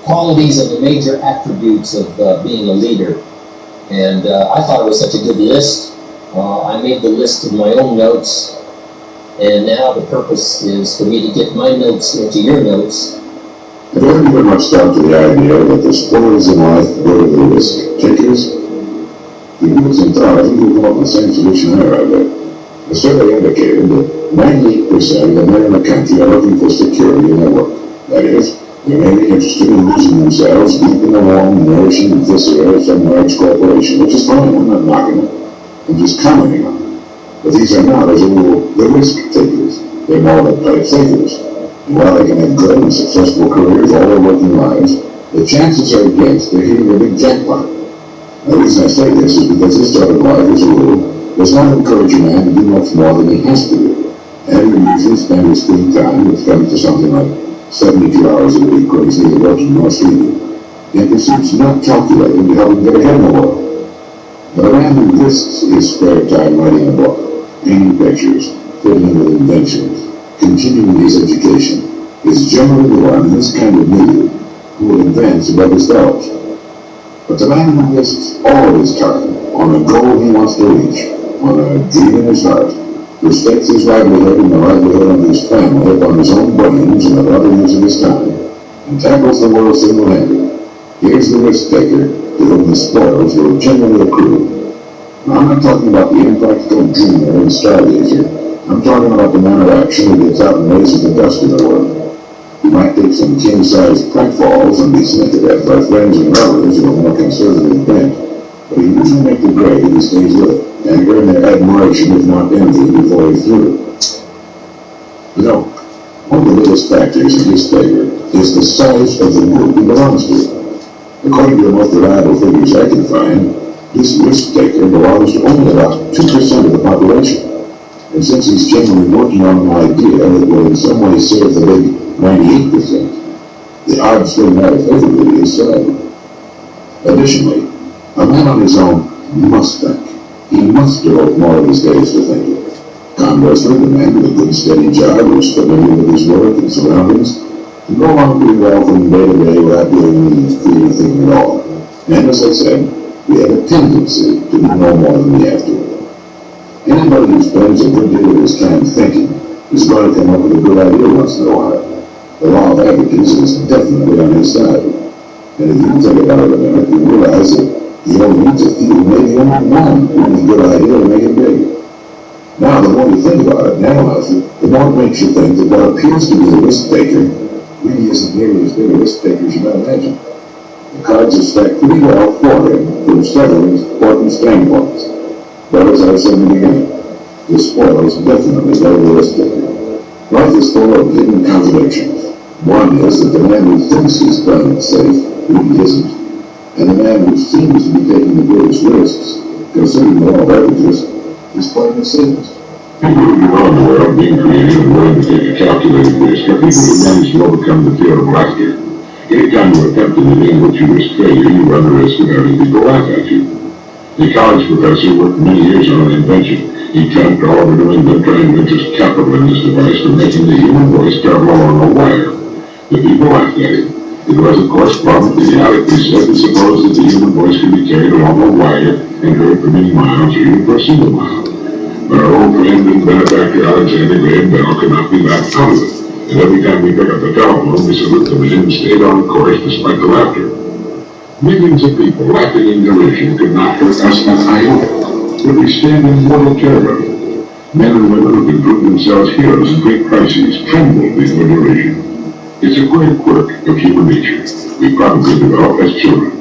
qualities and the major attributes of being a leader. And I thought it was such a good list. I made the list in my own notes, and now the purpose is for me to get my notes into your notes. Have you ever given much thought to the idea that the spoils in life go to the risk takers? If you give it some thought, I think you'll come up with the same solution I arrived at. The survey indicated that 98% of the men in the country are looking for security in their work. That is, they're mainly interested in losing themselves deep in the warm, nourishing viscera of some large corporation, which is fine, I'm not knocking it. I'm just commenting on it. But these are not, as a rule, the risk takers. They're more the play takers. And while they can have good and successful careers all their working lives, the chances are against they're hitting a big jackpot. The reason I say this is because this sort of life, as a rule, does not encourage a man to do much more than he has to do. And he usually spend his free time, which comes to something like 72 hours a week when he's neither working nor sleeping, in pursuits not calculated to help him get ahead in the world. But a man who risks his spare time writing a book, painting pictures, fiddling with inventions, continuing his education, is generally the one in this kind of milieu who will advance above his fellows. But the man who risks all of his time on a goal he wants to reach, on a dream in his heart, who stakes his livelihood and the livelihood of his family upon his own brains and the other use of his time, and tackles the world single-handed, here's the risk taker to whom the spoils will generally accrue. Now, I'm not talking about the impractical dreamer and stargazer. I'm talking about the man of action who gets out and raises the dust in the world. He might take some king-sized pratfalls and be sent to death by friends and relatives of a more conservative bent, but he usually makes the grade and he stays with it, and earn their admiration if not envy before he's through. You know, one of the biggest factors in his favor is the size of the group he belongs to. According to the most reliable figures I can find, this risk-taker belongs to only about 2% of the population. And since he's generally working on an idea that will in some way serve the big 98%, the odds swing rather favorably to his side. Additionally, a man on his own must think. He must devote more of his days to thinking. Conversely, the man with a good steady job who is familiar with his work and surroundings can go along pretty well from day to day without doing any creative thinking at all. And as I said, we have a tendency to do no more than we have to. Anybody who spends a good deal of his time thinking is going to come up with a good idea once in a while. The law of averages is definitely on his side. And if you think about it a minute, you realize that he only needs a few, maybe only one really good idea to make it big. Now, the more you think about it and analyze it, the more it makes you think that what appears to be a risk taker really isn't nearly as big a risk taker as you might imagine. The cards are stacked pretty well for him from several important standpoints. But as I said in the beginning, the spoils definitely go to the risk taker. Life is full of hidden contradictions. One is that the man who thinks he's playing it safe really isn't, and the man who seems to be taking the greatest risks, considering the law of averages, is playing it safest. People who are aware of being creative and willing to take a calculated risk are people who manage to overcome the fear of laughter. Anytime you attempt anything in which you risk failure, you run the risk of having people laugh at you. A college professor worked many years on an invention. He trapped all over New England trying to interest capital in this device for making the human voice travel along a wire. The people laughed at him. It was, of course, probably idiotically said to suppose that the human voice could be carried along a wire and heard for many miles or even for a single mile. But our old friend and benefactor Alexander Graham Bell could not be laughed out of it, and every time we pick up the telephone, we salute the man and stayed on course despite the laughter. Millions of people laughing in derision could not hurt us an iota. Would we stand in mortal terror of it? Men and women who can prove themselves heroes in great crises tremble before derision. It's a queer quirk of human nature. We probably developed as children.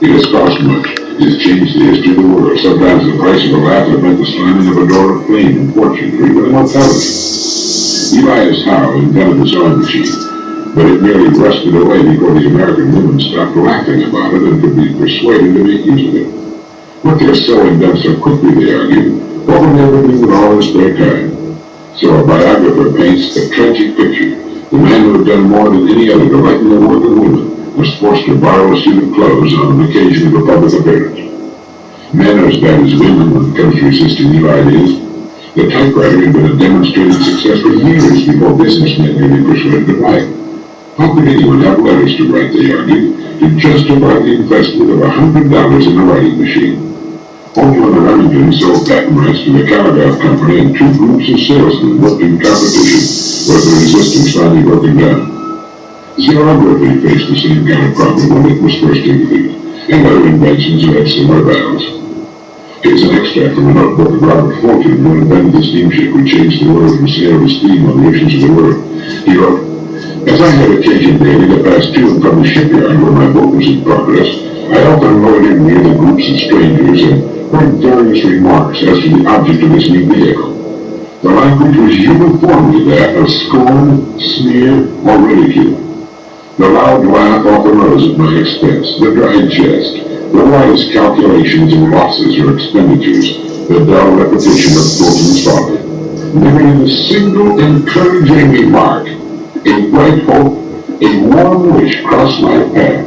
It has cost much. It has changed the history of the world. Sometimes the price of a laugh has meant the slamming of a door of fame and fortune or even immortality. Elias Howe invented the sewing machine, but it merely rusted away before the American women stopped laughing about it and could be persuaded to make use of it. What their sewing done so quickly, they argued, what would they ever do with all their spare time? So a biographer paints a tragic picture. The man who had done more than any other to lighten the work of women was forced to borrow a suit of clothes on an occasion of a public appearance. Men are as bad as women when it comes to resisting new ideas. The typewriter had been a demonstrated success for years before businessmen could be persuaded to buy it. How could anyone have letters to write, they argued, to justify the investment of $100 in a writing machine? Only when the Remington sold patent rights to the Calabash Company and two groups of salesmen worked in competition was the resistance finally broken down. Xerography faced the same kind of problem when it was first introduced, and other inventions had similar battles. Here's an extract from a notebook of Robert Fulton, who invented the steamship which changed the world from sail to steam on the oceans of the world. He wrote, "As I had occasion daily to pass to and from the shipyard where my boat was in progress, I often loitered near the groups of strangers and heard various remarks as to the object of this new vehicle. The language was uniformly that of scorn, sneer, or ridicule. The loud laugh often rose at my expense, the dry jest, the wise calculations of losses or expenditures, the dull repetition of Fulton's folly. Never in a single encouraging remark, a bright hope, a warm wish crossed my path.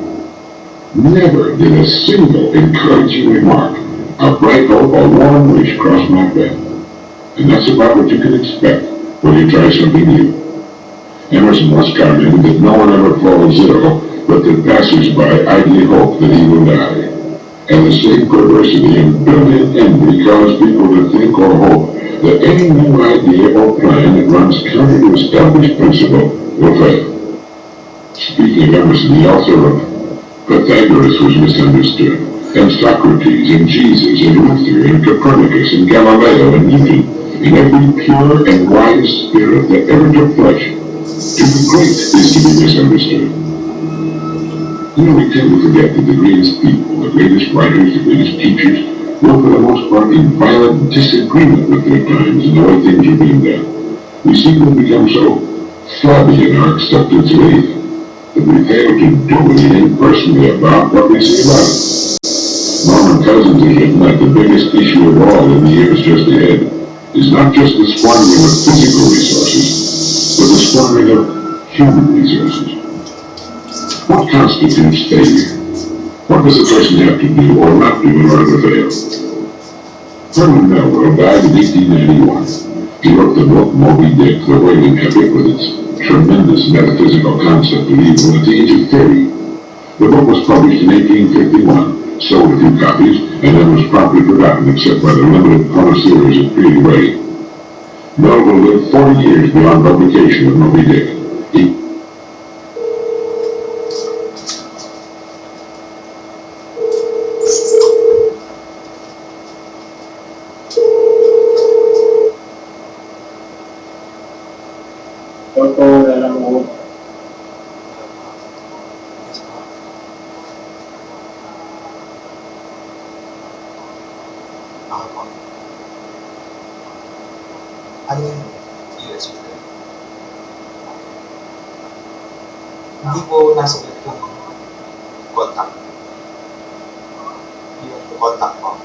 Never did a single encouraging remark, a bright hope, a warm wish cross my path. And that's about what you can expect when you try something new." Emerson once commented that no one ever falls ill, but that passers-by idly hope that he will die. And the same perversity and brilliant envy cause people to think or hope that any new idea or plan that runs counter to established principle will fail. Speaking of Emerson, he also wrote, "Pythagoras was misunderstood, and Socrates, and Jesus, and Luther, and Copernicus, and Galileo, and Newton, and every pure and wise spirit that ever took flesh. To be great is to be misunderstood." We tend to forget that the greatest people, the greatest writers, the greatest teachers, were for the most part in violent disagreement with their times and the way things are being done. We seem to have become so flabby in our acceptance of anything that we fail to do anything personally about what we say about it. Norman Cousins has written that the biggest issue of all in the years just ahead is not just the squandering of physical resources, but the squandering of human resources. What constitutes failure? What does a person have to do or not do in order to fail? Herman Melville died in 1891. He wrote the book Moby Dick, the whaling epic, with its tremendous metaphysical concept of evil at the age of 30. The book was published in 1851, sold a few copies, and then was promptly forgotten except by the limited connoisseurs of creative writing. Melville lived 40 years beyond publication of Moby Dick. Ano yung USB? Hindi po nasa yung contact. Yung contact mo.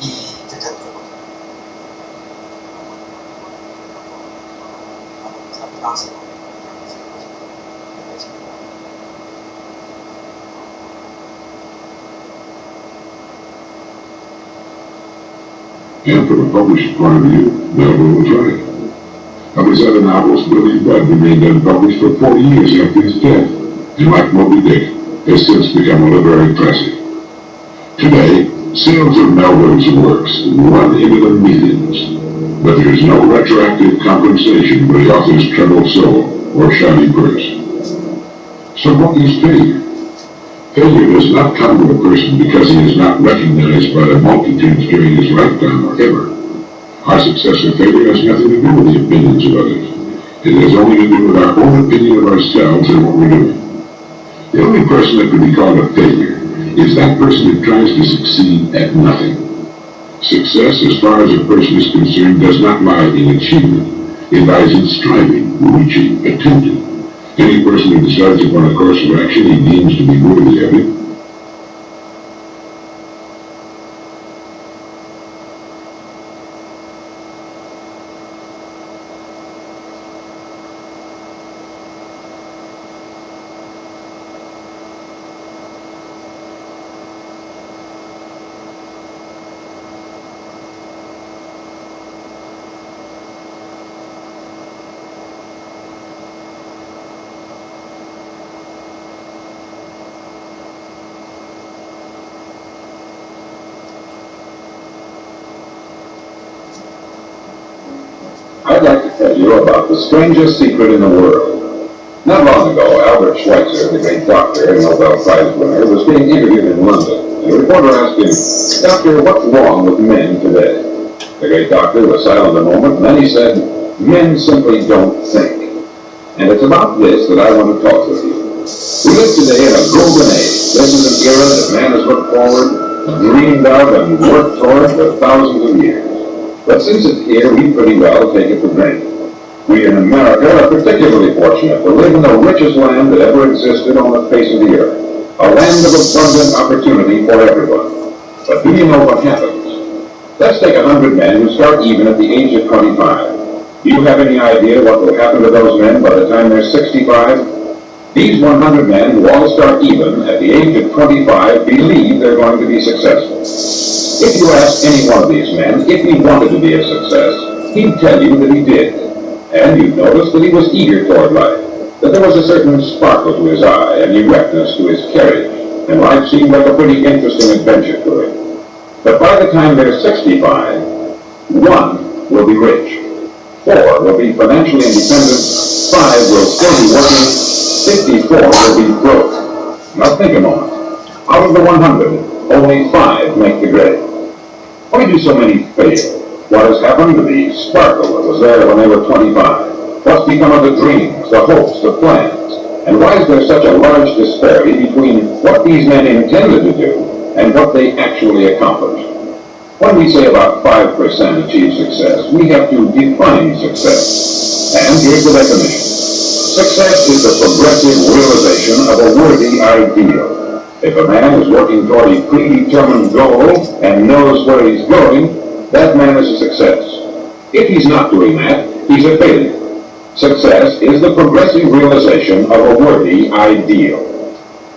I-chat ko po. Sabi lang sila. And from a published point of view, Melville was right. Of his other novels, Billy Budd remained unpublished for 40 years after his death, and like Moby Dick, has since become a literary classic. Today, sales of Melville's works run into the millions, but there is no retroactive compensation for the author's troubled soul or shiny purse. So what is failure? Failure does not come to a person because he is not recognized by the multitudes during his lifetime or ever. Our success or failure has nothing to do with the opinions of others. It has only to do with our own opinion of ourselves and what we're doing. The only person that could be called a failure is that person who tries to succeed at nothing. Success, as far as a person is concerned, does not lie in achievement. It lies in striving, reaching, attempting. Any person who decides upon a course of action he deems to be worthy of it tell you about the strangest secret in the world. Not long ago, Albert Schweitzer, the great doctor and Nobel Prize winner, was being interviewed in London. And a reporter asked him, "Doctor, what's wrong with men today?" The great doctor was silent a moment, and then he said, "Men simply don't think." And it's about this that I want to talk with you. We live today in a golden age. This is an era that man has looked forward, dreamed of, and worked toward for thousands of years. But since it's here, we pretty well take it for granted. We in America are particularly fortunate to live in the richest land that ever existed on the face of the earth. A land of abundant opportunity for everyone. But do you know what happens? Let's take 100 men who start even at the age of 25. Do you have any idea what will happen to those men by the time they're 65? These 100 men who all start even at the age of 25 believe they're going to be successful. If you ask any one of these men if he wanted to be a success, he'd tell you that he did. And you'd notice that he was eager toward life, that there was a certain sparkle to his eye and erectness to his carriage, and life seemed like a pretty interesting adventure to him. But by the time they're 65, 1 will be rich, 4 will be financially independent, 5 will still be working, 54 will be broke. Now think a moment. Out of the 100, only 5 make the grade. Why do so many fail? What has happened to the sparkle that was there when they were 25? What's become of the dreams, the hopes, the plans? And why is there such a large disparity between what these men intended to do and what they actually accomplished? When we say about 5% achieve success, we have to define success. And here's the definition. Success is the progressive realization of a worthy ideal. If a man is working toward a predetermined goal and knows where he's going, that man is a success. If he's not doing that, he's a failure. Success is the progressive realization of a worthy ideal.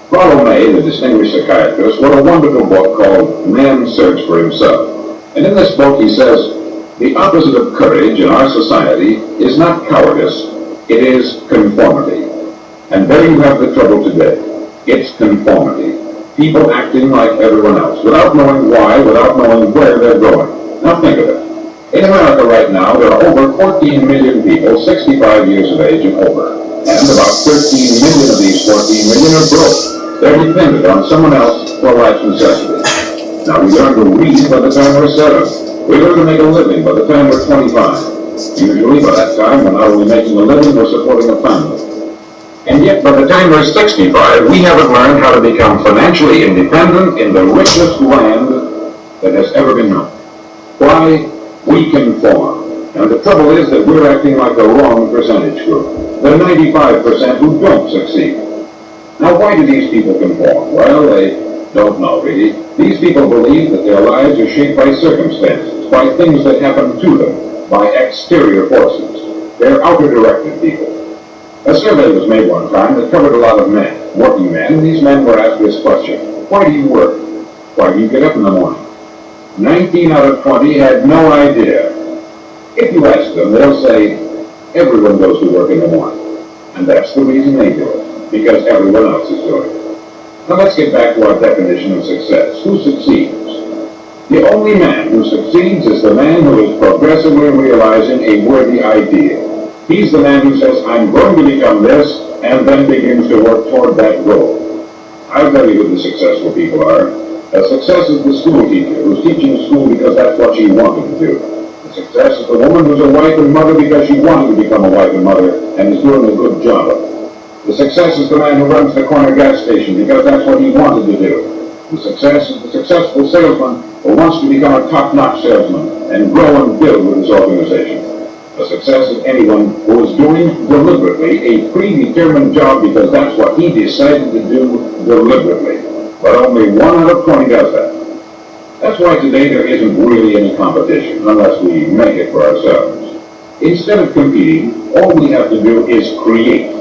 Rollo May, the distinguished psychiatrist, wrote a wonderful book called Man's Search for Himself. And in this book he says, the opposite of courage in our society is not cowardice, it is conformity. And there you have the trouble today. It's conformity. People acting like everyone else, without knowing why, without knowing where they're going. Now think of it. In America right now, there are over 14 million people 65 years of age and over. And about 13 million of these 14 million are broke. They're dependent on someone else for life's necessities. Now we learn to read by the time we're 7. We learn to make a living by the time we're 25. Usually by that time we're not only making a living, we're supporting a family. And yet by the time we're 65, we haven't learned how to become financially independent in the richest land that has ever been known. Why? We conform. And the trouble is that we're acting like the wrong percentage group. The 95% who don't succeed. Now why do these people conform? Well, they don't know really. These people believe that their lives are shaped by circumstances, by things that happen to them, by exterior forces. They're outer-directed people. A survey was made one time that covered a lot of men, working men, and these men were asked this question: why do you work? Why do you get up in the morning? 19 out of 20 had no idea. If you ask them, they'll say, everyone goes to work in the morning. And that's the reason they do it, because everyone else is doing it. Now let's get back to our definition of success. Who succeeds? The only man who succeeds is the man who is progressively realizing a worthy ideal. He's the man who says, I'm going to become this, and then begins to work toward that goal. I'll tell you who the successful people are. A success is the school teacher who's teaching school because that's what she wanted to do. The success is the woman who's a wife and mother because she wanted to become a wife and mother and is doing a good job of it. The success is the man who runs the corner gas station because that's what he wanted to do. The success is the successful salesman who wants to become a top-notch salesman and grow and build with his organization. The success is anyone who is doing deliberately a predetermined job because that's what he decided to do deliberately. But only 1 out of 20 does that. That's why today there isn't really any competition unless we make it for ourselves. Instead of competing, all we have to do is create.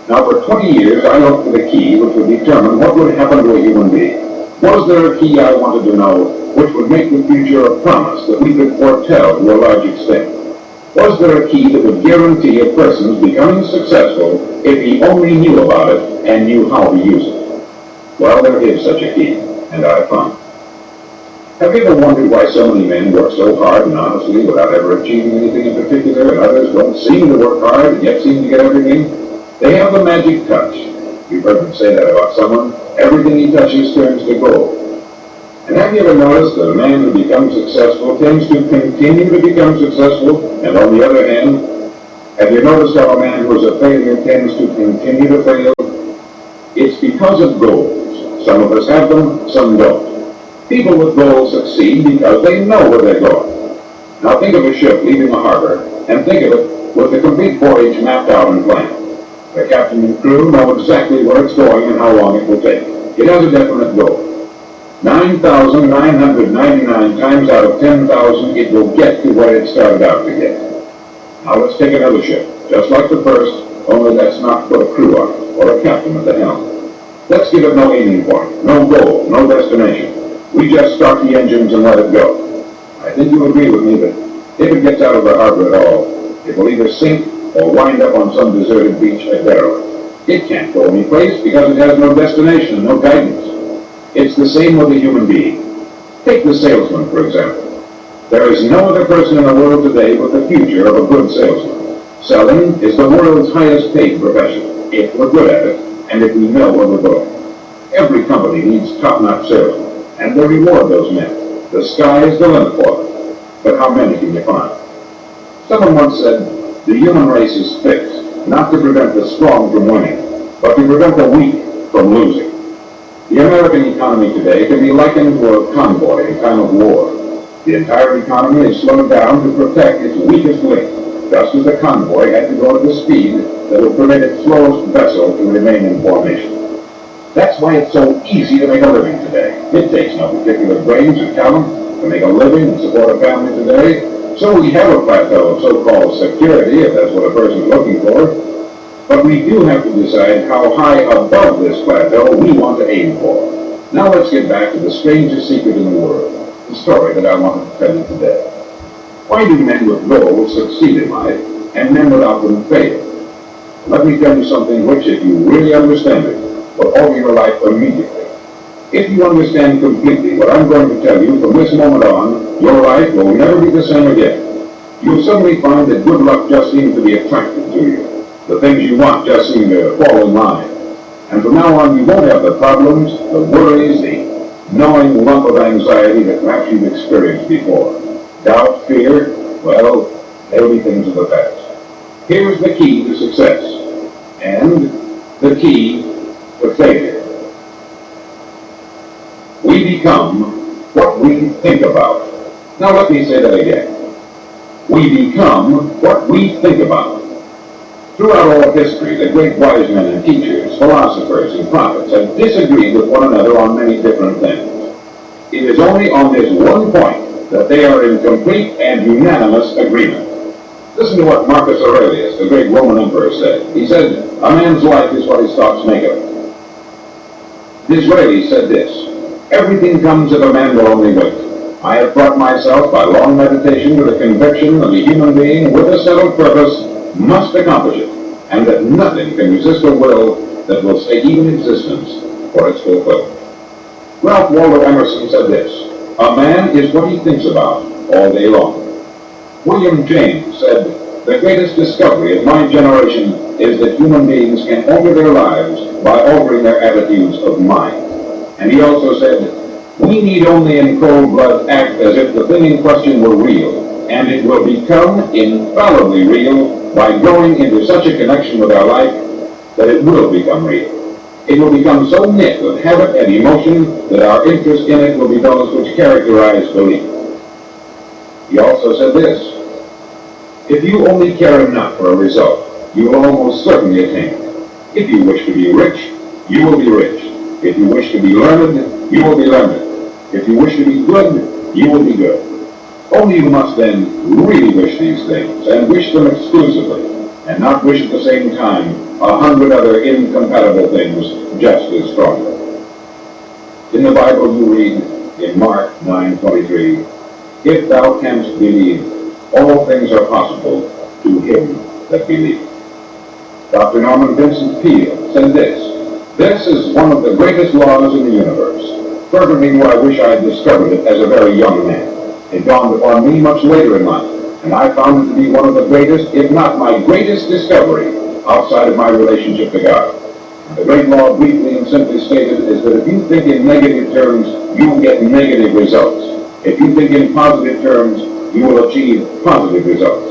Now for 20 years I looked for the key which would determine what would happen to a human being. Was there a key I wanted to know which would make the future a promise that we could foretell to a large extent? Was there a key that would guarantee a person's becoming successful if he only knew about it and knew how to use it? Well, there is such a key, and I found it. Have you ever wondered why so many men work so hard and honestly without ever achieving anything in particular, and others don't seem to work hard and yet seem to get everything? They have the magic touch. You've heard them say that about someone. Everything he touches turns to gold. And have you ever noticed that a man who becomes successful tends to continue to become successful, and on the other hand, have you noticed how a man who is a failure tends to continue to fail? It's because of goals. Some of us have them, some don't. People with goals succeed because they know where they're going. Now think of a ship leaving the harbor, and think of it with the complete voyage mapped out and planned. The captain and crew know exactly where it's going and how long it will take. It has a definite goal. 9,999 times out of 10,000 it will get to what it started out to get. Now let's take another ship, just like the first, only let's not put a crew on it, or a captain at the helm. Let's give it no aiming point, no goal, no destination. We just start the engines and let it go. I think you'll agree with me that if it gets out of the harbor at all, it will either sink or wind up on some deserted beach a derelict. It can't go any place because it has no destination, no guidance. It's the same with a human being. Take the salesman, for example. There is no other person in the world today with the future of a good salesman. Selling is the world's highest paid profession, if we're good at it, and if we know where we're going. Every company needs top-notch salesmen, and they reward those men. The sky is the limit for them. But how many can you find? Someone once said, the human race is fixed, not to prevent the strong from winning, but to prevent the weak from losing. The American economy today can be likened to a convoy in time of war. The entire economy is slowed down to protect its weakest link, just as the convoy had to go at the speed that would permit its slowest vessel to remain in formation. That's why it's so easy to make a living today. It takes no particular brains or talent to make a living and support a family today. So we have a plateau of so-called security, if that's what a person is looking for. But we do have to decide how high above this plateau we want to aim for. Now let's get back to the strangest secret in the world, the story that I want to tell you today. Why do men with goals succeed in life and men without them fail? Let me tell you something which, if you really understand it, will alter your life immediately. If you understand completely what I'm going to tell you from this moment on, your life will never be the same again. You'll suddenly find that good luck just seems to be attracted to you. The things you want just seem to fall in line. And from now on, you won't have the problems, the worries, the gnawing lump of anxiety that perhaps you've experienced before. Doubt, fear, well, they'll be things of the past. Here's the key to success, and the key to failure. We become what we think about. Now let me say that again. We become what we think about. Throughout all history, the great wise men and teachers, philosophers and prophets have disagreed with one another on many different things. It is only on this one point that they are in complete and unanimous agreement. Listen to what Marcus Aurelius, the great Roman emperor, said. He said, a man's life is what his thoughts make of it. Disraeli said this, everything comes if a man will only wait. I have brought myself by long meditation to the conviction that a human being with a settled purpose must accomplish it, and that nothing can resist a will that will stay even in existence for its fulfillment. Ralph Waldo Emerson said this, a man is what he thinks about all day long. William James said, the greatest discovery of my generation is that human beings can alter their lives by altering their attitudes of mind. And he also said, we need only in cold blood act as if the thing in question were real, and it will become infallibly real by growing into such a connection with our life that it will become real. It will become so knit with habit and emotion that our interest in it will be those which characterize belief. He also said this, if you only care enough for a result, you will almost certainly attain it. If you wish to be rich, you will be rich. If you wish to be learned, you will be learned. If you wish to be good, you will be good. Only you must then really wish these things, and wish them exclusively, and not wish at the same time 100 other incompatible things just as strongly. In the Bible you read, in Mark 9:23, if thou canst believe, all things are possible to him that believeth. Dr. Norman Vincent Peale said this is one of the greatest laws in the universe. Fervently do I wish I had discovered it as a very young man. It dawned upon me much later in life, and I found it to be one of the greatest, if not my greatest discovery outside of my relationship to God. The great law, briefly and simply stated, is that if you think in negative terms, you will get negative results. If you think in positive terms, you will achieve positive results.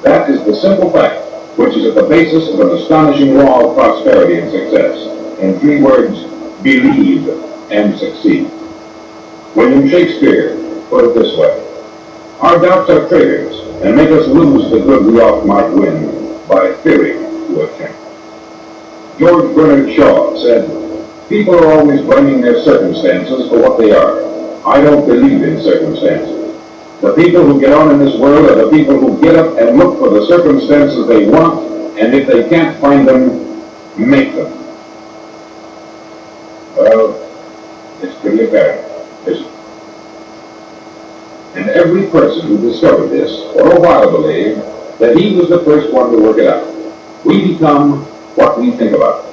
That is the simple fact, which is at the basis of an astonishing law of prosperity and success. In 3 words, believe and succeed. William Shakespeare put it this way: our doubts are traitors, and make us lose the good we oft might win by fearing to attain. George Bernard Shaw said, people are always blaming their circumstances for what they are. I don't believe in circumstances. The people who get on in this world are the people who get up and look for the circumstances they want, and if they can't find them, make them. Well, it's pretty apparent, isn't it? And every person who discovered this for a while believed that he was the first one to work it out. We become what we think about.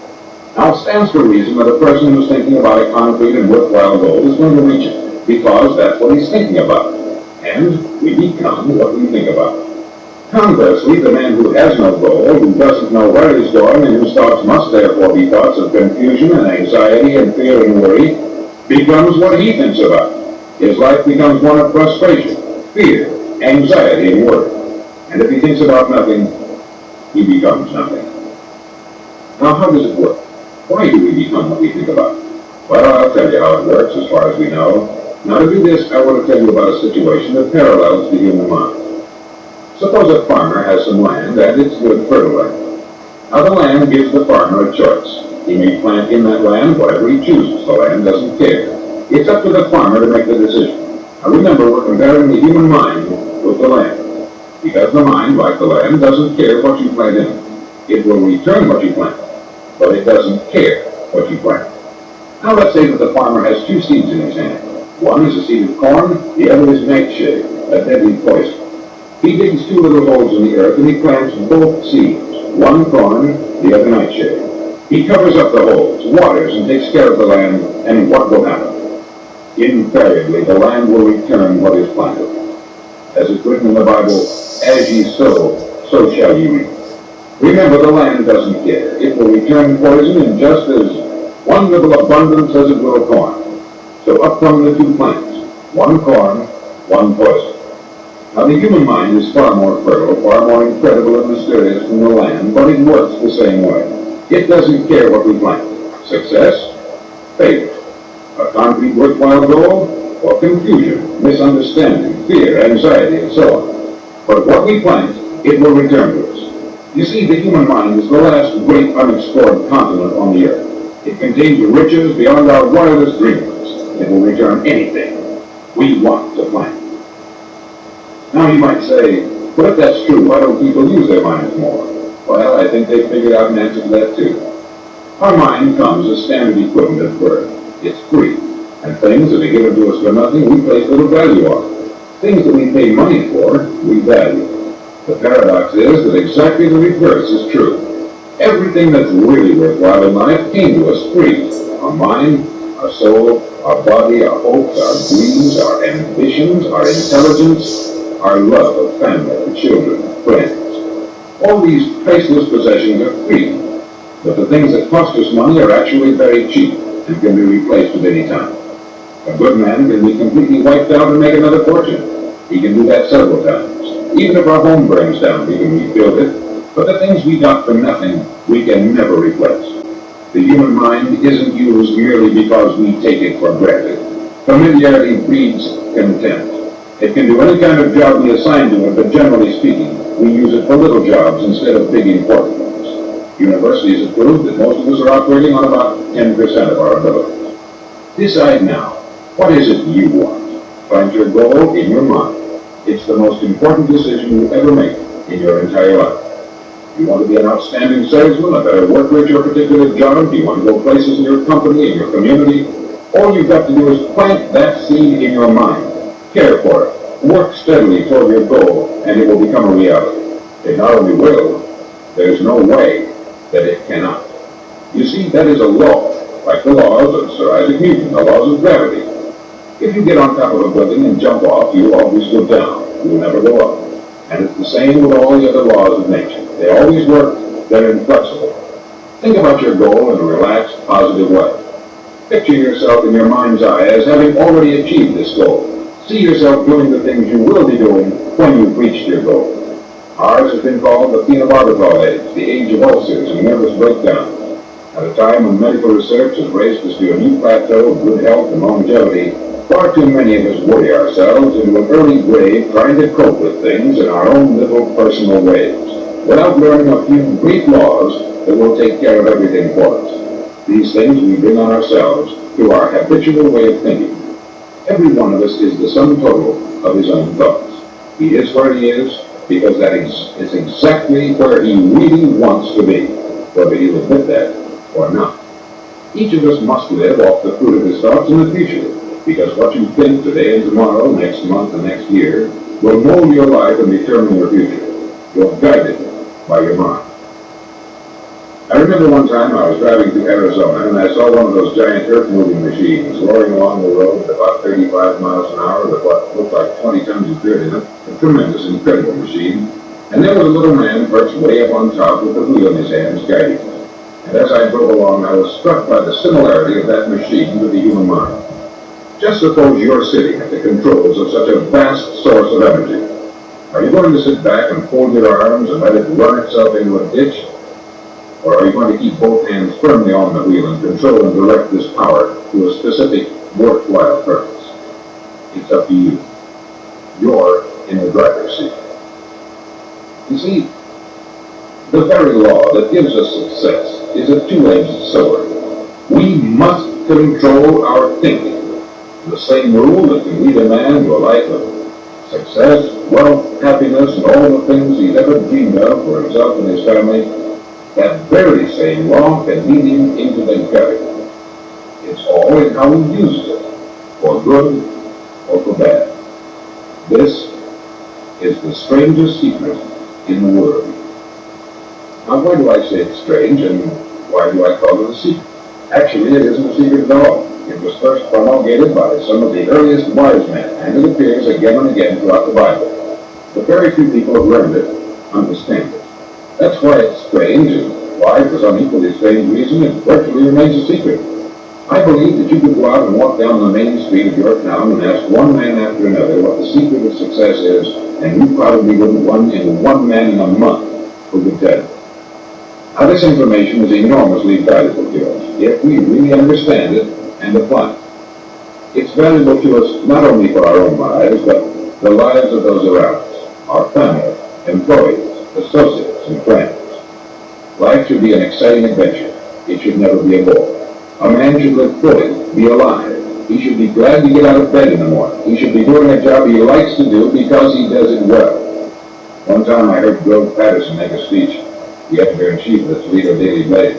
Now it stands to reason that a person who's thinking about a concrete and worthwhile goal is going to reach it, because that's what he's thinking about. And we become what we think about. Conversely, the man who has no goal, who doesn't know where he's going, and whose thoughts must therefore be thoughts of confusion and anxiety and fear and worry, becomes what he thinks about. His life becomes one of frustration, fear, anxiety, and worry. And if he thinks about nothing, he becomes nothing. Now, how does it work? Why do we become what we think about? Well, I'll tell you how it works as far as we know. Now, to do this, I want to tell you about a situation that parallels the human mind. Suppose a farmer has some land, and it's good fertile land. Now, the land gives the farmer a choice. He may plant in that land whatever he chooses. The land doesn't care. It's up to the farmer to make the decision. Now, remember, we're comparing the human mind with the land. Because the mind, like the land, doesn't care what you plant in it. It will return what you plant, but it doesn't care what you plant. Now, let's say that the farmer has 2 seeds in his hand. One is a seed of corn, the other is nightshade, a deadly poison. He digs 2 little holes in the earth and he plants both seeds, one corn, the other nightshade. He covers up the holes, waters, and takes care of the land, and what will happen? Invariably, the land will return what is planted. As it's written in the Bible, as ye sow, so shall ye reap. Remember, the land doesn't care. It will return poison in just as wonderful abundance as it will corn. So up come the 2 plants, one corn, one poison. Now, the human mind is far more fertile, far more incredible and mysterious than the land, but it works the same way. It doesn't care what we plant. Success, failure. A concrete worthwhile goal, or confusion, misunderstanding, fear, anxiety, and so on. But what we plant, it will return to us. You see, the human mind is the last great unexplored continent on the earth. It contains riches beyond our wildest dreams. It will return anything we want to plant. Now you might say, but if that's true, why don't people use their minds more? Well, I think they've figured out an answer to that too. Our mind comes as standard equipment at birth. It's free. And things that are given to us for nothing, we place little value on. Things that we pay money for, we value. The paradox is that exactly the reverse is true. Everything that's really worthwhile in life came to us free. Our mind, our soul, our body, our hopes, our dreams, our ambitions, our intelligence, our love of family, children, friends. All these priceless possessions are free, but the things that cost us money are actually very cheap and can be replaced at any time. A good man can be completely wiped out and make another fortune. He can do that several times. Even if our home burns down, we can rebuild it. But the things we got for nothing, we can never replace. The human mind isn't used merely because we take it for granted. Familiarity breeds contempt. It can do any kind of job we assign to it, but generally speaking, we use it for little jobs instead of big important ones. Universities have proved that most of us are operating on about 10% of our abilities. Decide now, what is it you want? Find your goal in your mind. It's the most important decision you ever make in your entire life. Do you want to be an outstanding salesman, a better worker at your particular job? Do you want to go places in your company, in your community? All you've got to do is plant that seed in your mind. Care for it. Work steadily toward your goal, and it will become a reality. It not only will, there's no way that it cannot. You see, that is a law. like the laws of Sir Isaac Newton, the laws of gravity. If you get on top of a building and jump off, you'll always go down. You'll never go up. And it's the same with all the other laws of nature. They always work. They're inflexible. Think about your goal in a relaxed, positive way. Picture yourself in your mind's eye as having already achieved this goal. See yourself doing the things you will be doing when you've reached your goal. Ours has been called the phenobarbital age, the age of ulcers and nervous breakdown. At a time when medical research has raised us to a new plateau of good health and longevity, far too many of us worry ourselves into an early grave trying to cope with things in our own little personal ways, without learning a few brief laws that will take care of everything for us. These things we bring on ourselves through our habitual way of thinking. Every one of us is the sum total of his own thoughts. He is where he is because that is exactly where he really wants to be, whether he'll admit that or not. Each of us must live off the fruit of his thoughts in the future, because what you think today and tomorrow, next month and next year, will mold your life and determine your future. You're guided by your mind. I remember one time I was driving through Arizona and I saw one of those giant earth-moving machines roaring along the road at about 35 miles an hour with what looked like 20 tons of dirt in it. A tremendous, incredible machine. And there was a little man perched way up on top with the wheel in his hands guiding it. And as I drove along, I was struck by the similarity of that machine to the human mind. Just suppose you're sitting at the controls of such a vast source of energy. Are you going to sit back and fold your arms and let it run itself into a ditch? Or are you going to keep both hands firmly on the wheel and control and direct this power to a specific, worthwhile purpose? It's up to you. You're in the driver's seat. You see, the very law that gives us success is a two-edged sword. We must control our thinking. The same rule that can lead a man to a life of success, wealth, happiness, and all the things he's ever dreamed of for himself and his family, that very same law can lead him into the gutter. It's all in how he uses it, for good or for bad. This is the strangest secret in the world. Now, why do I say it's strange, and why do I call it a secret? Actually, it isn't a secret at all. It was first promulgated by some of the earliest wise men, and it appears again and again throughout the Bible. But very few people have learned it, understand it. That's why it's strange, and why, for some equally strange reason, it virtually remains a secret. I believe that you could go out and walk down the main street of your town and ask one man after another what the secret of success is, and you probably wouldn't run into one man in a month who could tell you. Now, this information is enormously valuable to us if we really understand it and apply it. It's valuable to us not only for our own lives, but the lives of those around us, our family, employees, associates, and friends. Life should be an exciting adventure. It should never be a bore. A man should live fully, be alive. He should be glad to get out of bed in the morning. He should be doing a job he likes to do because he does it well. One time I heard Bill Patterson make a speech, the editor-in-chief of the Toledo Daily Blade.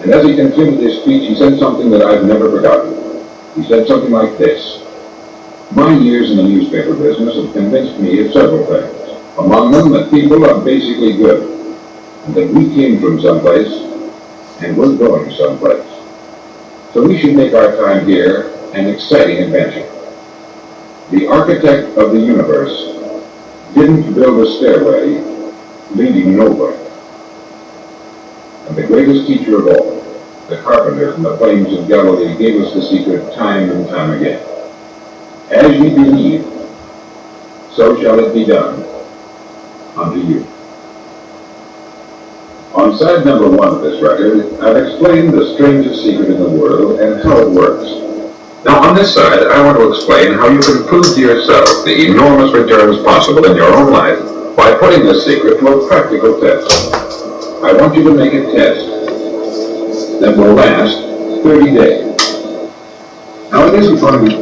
And as he continued his speech, he said something that I've never forgotten. He said something like this: "My years in the newspaper business have convinced me of several things. Among them, that people are basically good, and that we came from someplace, and we're going someplace. So we should make our time here an exciting adventure. The architect of the universe didn't build a stairway leading nowhere. And the greatest teacher of all, the carpenter from the plains of Galilee, gave us the secret time and time again. As ye believe, so shall it be done unto you." On side number 1 of this record, I've explained the strangest secret in the world and how it works. Now, on this side, I want to explain how you can prove to yourself the enormous returns possible in your own life by putting this secret to a practical test. I want you to make a test that will last 30 days. Now, it isn't going to be